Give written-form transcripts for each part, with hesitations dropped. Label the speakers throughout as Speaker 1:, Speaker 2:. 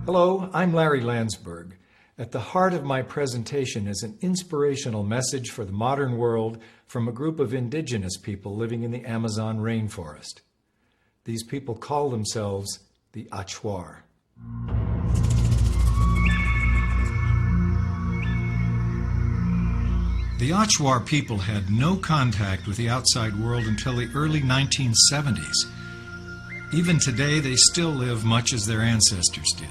Speaker 1: Hello, I'm Larry Lansburgh. At the heart of my presentation is an inspirational message for the modern world from a group of indigenous people living in the Amazon rainforest. These people call themselves the Achuar. The Achuar people had no contact with the outside world until the early 1970s. Even today, they still live much as their ancestors did.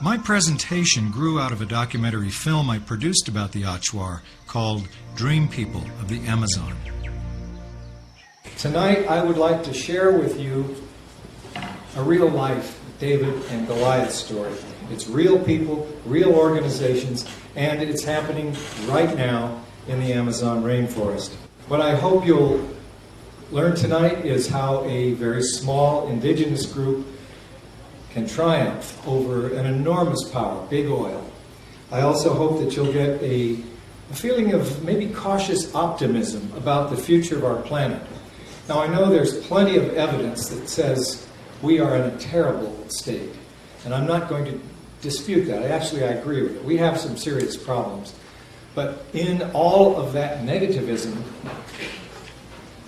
Speaker 1: My presentation grew out of a documentary film I produced about the Achuar called Dream People of the Amazon. Tonight, I would like to share with you a real-life David and Goliath story. It's real people, real organizations, and it's happening right now in the Amazon rainforest. What I hope you'll learn tonight is how a very small indigenous group can triumph over an enormous power, big oil. I also hope that you'll get a feeling of maybe cautious optimism about the future of our planet. Now, I know there's plenty of evidence that says we are in a terrible state, and I'm not going to dispute that. Actually, I agree with it. We have some serious problems. But in all of that negativism,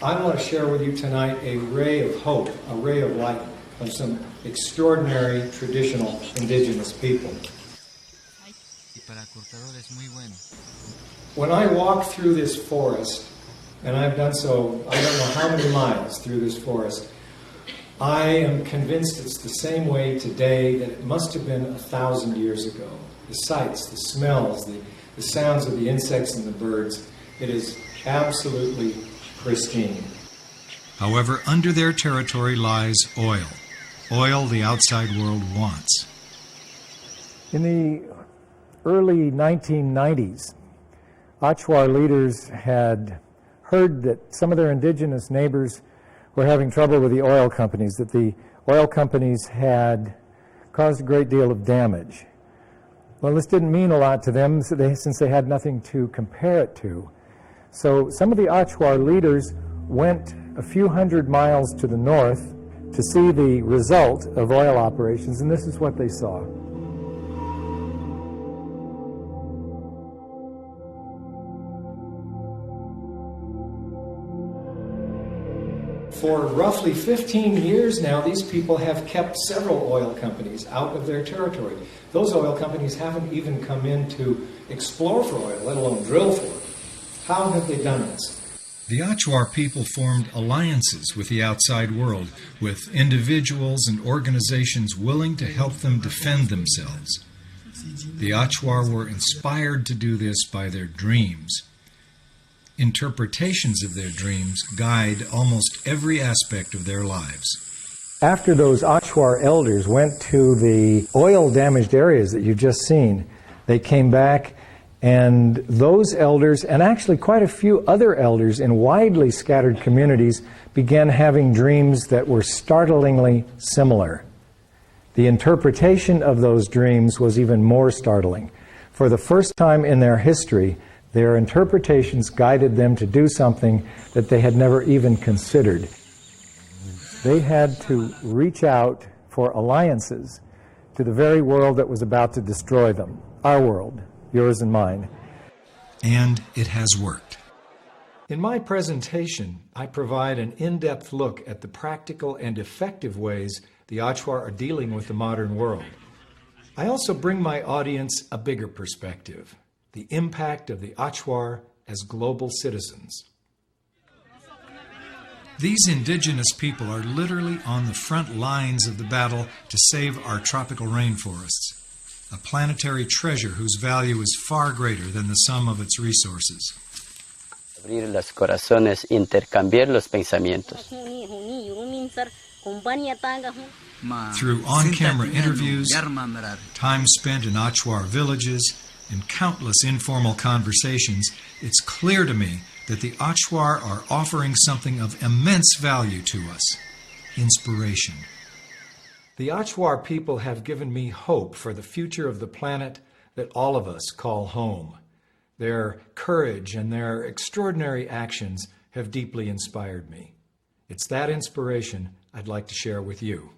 Speaker 1: I want to share with you tonight a ray of hope, a ray of light of some extraordinary traditional indigenous people. When I walk through this forest, and I've done so, I don't know how many miles through this forest, I am convinced it's the same way today that it must have been 1,000 years ago. The sights, the smells, the sounds of the insects and the birds, it is absolutely pristine.
Speaker 2: However, under their territory lies oil. Oil the outside world wants.
Speaker 1: In the early 1990s, Achuar leaders had heard that some of their indigenous neighbors were having trouble with the oil companies, that the oil companies had caused a great deal of damage. Well, this didn't mean a lot to them since they had nothing to compare it to. So some of the Achuar leaders went a few hundred miles to the north to see the result of oil operations, and this is what they saw. For roughly 15 years now, these people have kept several oil companies out of their territory. Those oil companies haven't even come in to explore for oil, let alone drill for it. How have they done this?
Speaker 2: The Achuar people formed alliances with the outside world, with individuals and organizations willing to help them defend themselves. The Achuar were inspired to do this by their dreams. Interpretations of their dreams guide almost every aspect of their lives.
Speaker 1: After those Achuar elders went to the oil-damaged areas that you've just seen, they came back, and those elders, and actually quite a few other elders in widely scattered communities, began having dreams that were startlingly similar. The interpretation of those dreams was even more startling. For the first time in their history, their interpretations guided them to do something that they had never even considered. They had to reach out for alliances to the very world that was about to destroy them, our world, yours and mine.
Speaker 2: And it has worked.
Speaker 1: In my presentation, I provide an in-depth look at the practical and effective ways the Achuar are dealing with the modern world. I also bring my audience a bigger perspective, the impact of the Achuar as global citizens.
Speaker 2: These indigenous people are literally on the front lines of the battle to save our tropical rainforests, a planetary treasure whose value is far greater than the sum of its resources.
Speaker 3: Abrir los corazones, intercambiar los pensamientos.
Speaker 2: Through on-camera interviews, time spent in Achuar villages, and countless informal conversations, it's clear to me that the Achuar are offering something of immense value to us: inspiration.
Speaker 1: The Achuar people have given me hope for the future of the planet that all of us call home. Their courage and their extraordinary actions have deeply inspired me. It's that inspiration I'd like to share with you.